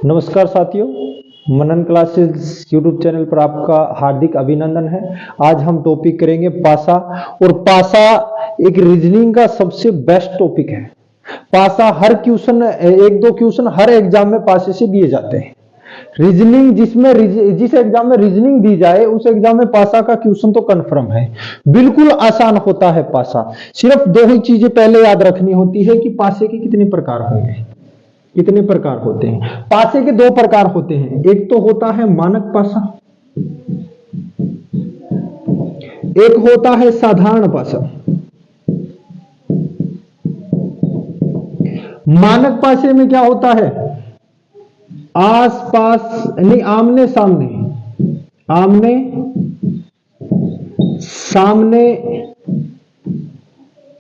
नमस्कार साथियों, मनन classes YouTube channel पर आपका हार्दिक अभिनंदन है। आज हम टॉपिक करेंगे पासा। और पासा एक रीजनिंग का सबसे बेस्ट टॉपिक है। पासा हर क्वेश्चन, एक दो क्वेश्चन हर एग्जाम में पासे से दिए जाते हैं। रीजनिंग जिस एग्जाम में रीजनिंग दी जाए उस एग्जाम में पासा का क्वेश्चन तो कंफर्म है। बिल्कुल आसान होता है पासा। सिर्फ दो ही चीजें पहले याद रखनी होती है कि पासे के कितने प्रकार होंगे। कितने प्रकार होते हैं? पासे के दो प्रकार होते हैं। एक तो होता है मानक पासा, एक होता है साधारण पासा। मानक पासे में क्या होता है? आस पास नहीं, आमने सामने, आमने सामने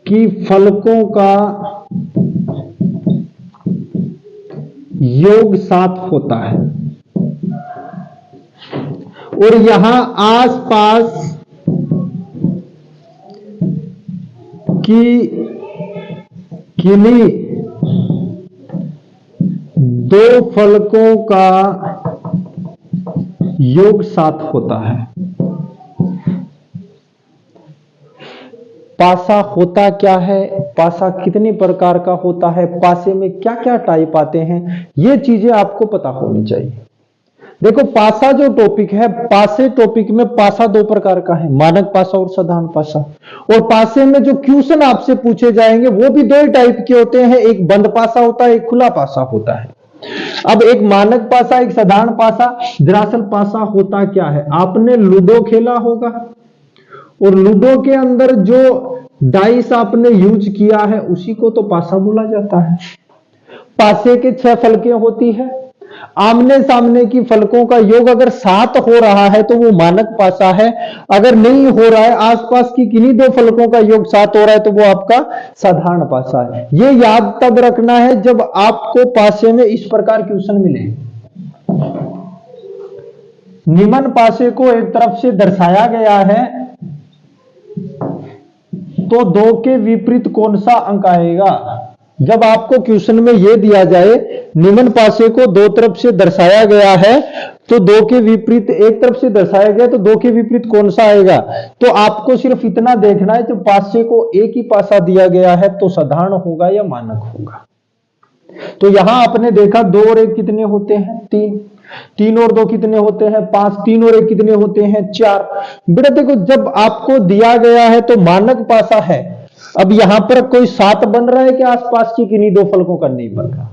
की फलकों का योग 7 होता है। और यहां आसपास की किन्हीं दो फलकों का योग 7 होता है। पासा होता क्या है, पासा कितने प्रकार का होता है, पासे में क्या क्या टाइप आते हैं, ये चीजें आपको पता होनी चाहिए। देखो, पासा जो टॉपिक है, पासे टॉपिक में पासा दो प्रकार का है, मानक पासा और साधारण पासा। और पासे में जो क्वेश्चन आपसे पूछे जाएंगे वो भी दो ही टाइप के होते हैं, एक बंद पासा होता है, एक खुला पासा होता है। अब एक मानक पासा, एक साधारण पासा। दरअसल पासा होता क्या है? आपने लूडो खेला होगा और लूडो के अंदर जो डाइस आपने यूज किया है उसी को तो पासा बोला जाता है। पासे के 6 फलकें होती है। आमने सामने की फलकों का योग अगर 7 हो रहा है तो वो मानक पासा है। अगर नहीं हो रहा है, आसपास की किन्हीं दो फलकों का योग 7 हो रहा है तो वो आपका साधारण पासा है। ये याद तब रखना है जब आपको पासे में इस प्रकार क्वेश्चन मिले। निम्न पासे को एक तरफ से दर्शाया गया है तो 2 के विपरीत कौन सा अंक आएगा? जब आपको क्वेश्चन में यह दिया जाए निम्न पासे को दो तरफ से दर्शाया गया है तो 2 के विपरीत, एक तरफ से दर्शाया गया तो 2 के विपरीत कौन सा आएगा? तो आपको सिर्फ इतना देखना है, जब पासे को एक ही पासा दिया गया है तो साधारण होगा या मानक होगा। तो यहां आपने देखा 2 और 1 कितने होते हैं? 3। 3 और 2 कितने होते हैं? 5। 3 और 1 कितने होते हैं? 4। बेटा देखो, जब आपको दिया गया है तो मानक पासा है। अब यहां पर कोई 7 बन रहा है कि आसपास की किन्हीं दो फलकों का नहीं बन रहा?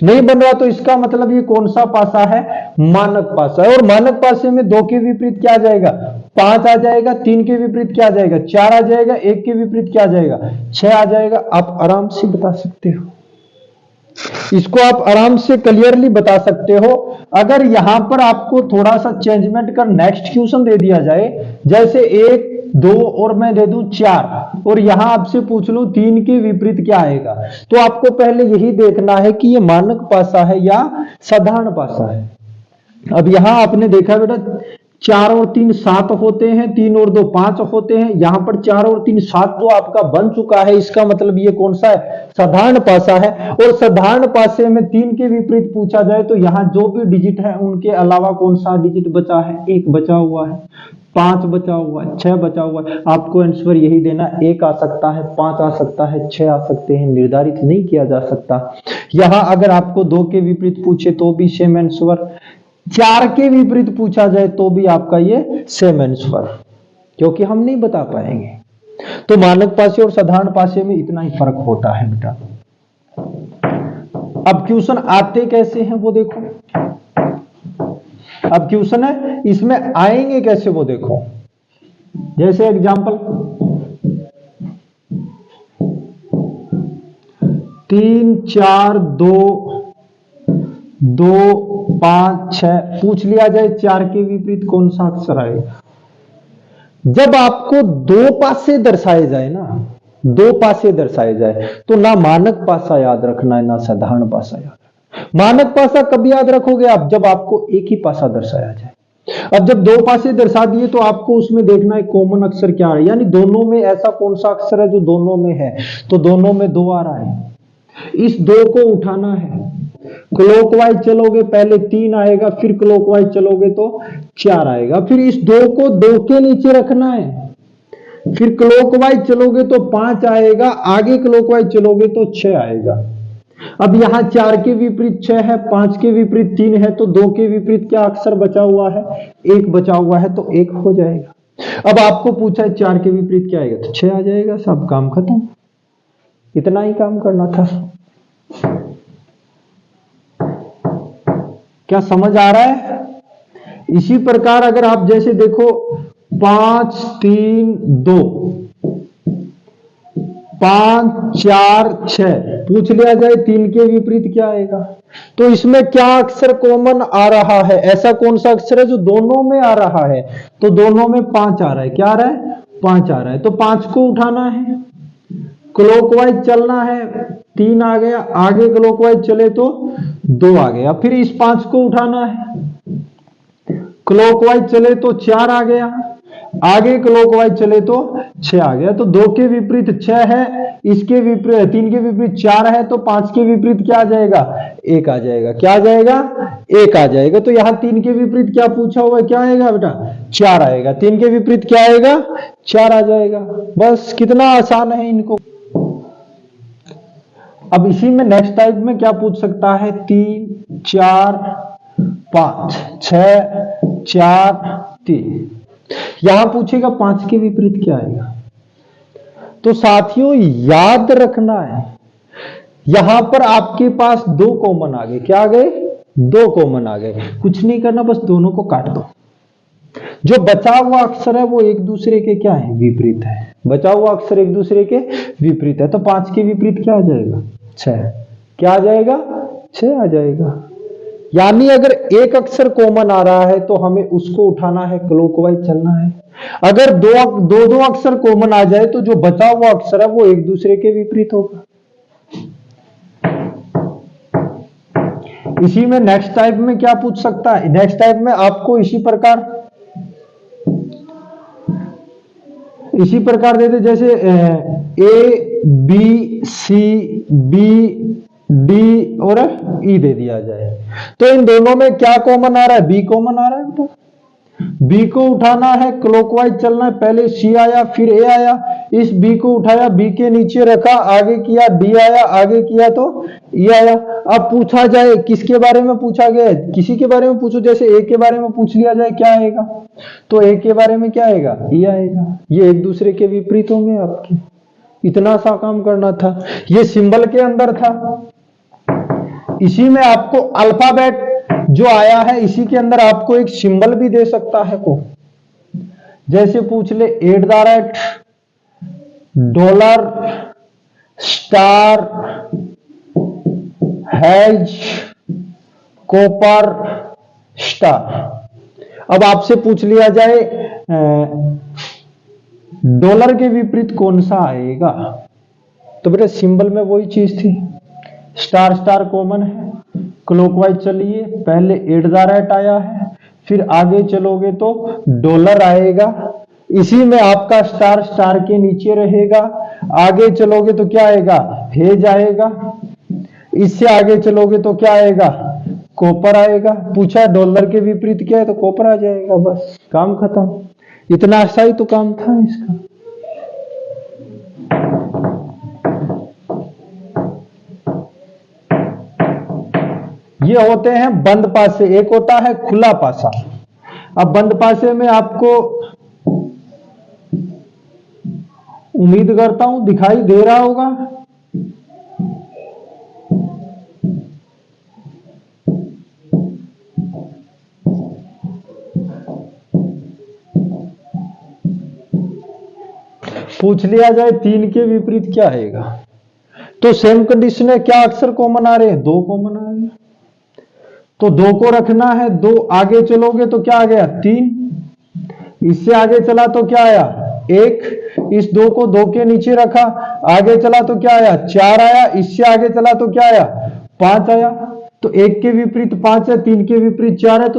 नहीं बन रहा, तो इसका मतलब ये कौन सा पासा है? मानक पासा है। और मानक पासे में 2 के विपरीत क्या आ जाएगा? 5 आ जाएगा। 3 के विपरीत क्या आ जाएगा? 4 आ जाएगा। 1 के विपरीत क्या आ जाएगा? 6 आ जाएगा। आप आराम से बता सकते हो, इसको आप आराम से क्लियरली बता सकते हो। अगर यहां पर आपको थोड़ा सा चेंजमेंट कर नेक्स्ट क्वेश्चन दे दिया जाए, जैसे 1, 2 और मैं दे दूं 4, और यहां आपसे पूछ लूं 3 के विपरीत क्या आएगा, तो आपको पहले यही देखना है कि ये मानक पासा है या साधारण पासा है। अब यहां आपने देखा बेटा 4 और 3 7 होते हैं, 3 और 2 5 होते हैं। यहां पर 4 और 3 7 तो आपका बन चुका है, इसका मतलब ये कौन सा है? साधारण पासा है। और साधारण पासे में 3 के विपरीत पूछा जाए तो यहां जो भी डिजिट है उनके अलावा कौन सा डिजिट बचा है? 1 बचा हुआ है, 5 बचा हुआ है, 6 बचा हुआ है। आपको आंसर यही देना, 1 आ सकता है, 5 आ सकता है, 6 आ सकते हैं, निर्धारित नहीं किया जा सकता। यहां अगर आपको 2 के विपरीत पूछे तो भी सेम आंसर, 4 के विपरीत पूछा जाए तो भी आपका ये सेम आंसर, क्योंकि हम नहीं बता पाएंगे। तो मानक पासे और साधारण पासे में इतना ही फर्क होता है बेटा। अब क्वेश्चन आते कैसे हैं वो देखो। अब क्वेश्चन है, इसमें आएंगे कैसे वो देखो। जैसे एग्जांपल 3 4 2 5 6 पूछ लिया जाए 4 के विपरीत कौन सा अक्षर आएगा। जब आपको 2 पासे दर्शाए जाए ना, 2 पासे दर्शाए जाए तो ना मानक पासा याद रखना है ना साधारण पासा याद रखना। मानक पासा कब याद रखोगे आप? जब आपको एक ही पासा दर्शाया जाए। अब जब 2 पासे दर्शा दिए तो आपको उसमें देखना है कॉमन अक्षर क्या है, यानी दोनों में ऐसा कौन सा अक्षर है जो दोनों में है। तो दोनों में 2 आ रहा है, इस 2 को उठाना है। क्लॉकवाइज चलोगे पहले 3 आएगा, फिर क्लॉकवाइज चलोगे तो 4 आएगा। फिर इस 2 को 2 के नीचे रखना है, फिर क्लॉकवाइज चलोगे तो 5 आएगा, आगे क्लॉकवाइज चलोगे तो 6 आएगा। अब यहां 4 के विपरीत 6 है, 5 के विपरीत 3 है, तो 2 के विपरीत क्या अक्षर बचा हुआ है? 1 बचा हुआ है, तो 1 हो जाएगा। अब आपको पूछा है 4 के विपरीत क्या आएगा, तो 6 आ जाएगा। सब काम खत्म, इतना ही काम करना था। क्या समझ आ रहा है? इसी प्रकार अगर आप जैसे देखो 5 3 2 5 4 6 पूछ लिया जाए 3 के विपरीत क्या आएगा, तो इसमें क्या अक्षर कॉमन आ रहा है? ऐसा कौन सा अक्षर है जो दोनों में आ रहा है? तो दोनों में 5 आ रहा है। क्या आ रहा है? 5 आ रहा है। तो 5 को उठाना है, क्लॉकवाइज चलना है, 3 आ गया, आगे क्लॉकवाइज चले तो 2 आ गया। फिर इस 5 को उठाना है, क्लॉकवाइज चले तो 4 आ गया, आगे क्लॉकवाइज चले तो 6 आ गया। तो 2 के विपरीत 6 है, इसके विपरीत 3 के विपरीत 4 है, तो 5 के विपरीत क्या आ जाएगा? 1 आ जाएगा। क्या आ जाएगा? 1 आ जाएगा। तो यहां 3 के विपरीत क्या पूछा हुआ है? क्या आएगा बेटा? 4 आएगा। 3 के विपरीत क्या आएगा? 4 आ जाएगा। बस कितना आसान है इनको। अब इसी में नेक्स्ट टाइप में क्या पूछ सकता है? 3 4 5 6 4 3। यहां पूछेगा 5 के विपरीत क्या आएगा। तो साथियों याद रखना है, यहां पर आपके पास 2 कॉमन आ गए। क्या आ गए? 2 कॉमन आ गए। कुछ नहीं करना, बस दोनों को काट दो। जो बचा हुआ अक्षर है वो एक दूसरे के क्या है? विपरीत है। बचा हुआ अक्षर एक दूसरे के विपरीत है। तो 5 के विपरीत क्या आ जाएगा? 6। क्या आ जाएगा? 6 आ जाएगा। यानी अगर एक अक्षर कॉमन आ रहा है तो हमें उसको उठाना है, क्लॉकवाइज चलना है। अगर दो अक्षर कॉमन आ जाए तो जो बचा हुआ अक्षर है वो एक दूसरे के विपरीत होगा। इसी में नेक्स्ट टाइप में क्या पूछ सकता है? नेक्स्ट टाइप में आपको इसी प्रकार देते, जैसे A B C B D और ई दे दिया जाए, तो इन दोनों में क्या कॉमन आ रहा है? बी कॉमन आ रहा है बेटा। बी को उठाना है, क्लॉकवाइज चलना है, पहले सी आया फिर ए आया, इस बी को उठाया, बी के नीचे रखा, आगे किया डी आया, आगे किया तो ई आया। अब पूछा जाए किसके बारे में पूछा गया है? किसी के बारे में पूछो, जैसे ए के बारे में पूछ लिया जाए क्या आएगा? तो ए के बारे में क्या आएगा? ई आएगा। ये एक दूसरे के विपरीत होंगे आपके। इतना सा काम करना था, ये सिंबल के अंदर था। इसी में आपको अल्फाबेट जो आया है इसी के अंदर आपको एक सिंबल भी दे सकता है को, जैसे पूछ ले $, dollar, star, has, copper, star. अब आपसे पूछ लिया जाए डॉलर के विपरीत कौन सा आएगा, तो बेटा सिंबल में वही चीज थी, स्टार स्टार कॉमन है। क्लॉकवाइज चलिए, पहले $, आया है, फिर आगे चलोगे तो डॉलर आएगा, इसी में आपका स्टार स्टार के नीचे रहेगा। आगे चलोगे तो क्या आएगा? हेज आएगा। इससे आगे चलोगे तो क्या आएगा? कॉपर आएगा। पूछा डॉलर के विपरीत क्या है, तो कॉपर आ जाएगा। बस काम खत्म। इतना सा ही तो काम था इसका। ये होते हैं बंद पासे, एक होता है खुला पासा। अब बंद पासे में आपको उम्मीद करता हूं दिखाई दे रहा होगा। पूछ लिया जाए 3 के विपरीत क्या आएगा, तो सेम कंडीशन है, क्या अक्षर कॉमन आ रहे हैं? 2 कॉमन आ रहे हैं, तो 2 को रखना है। 2 आगे चलोगे तो क्या आ गया? 3। इससे आगे चला तो क्या आया? 1। इस 2 को 2 के नीचे रखा, आगे चला तो क्या आया? 4 आया। इससे आगे चला तो क्या आया? 5 आया। तो 1 के विपरीत 5 है, 3 के विपरीत 4 है, तो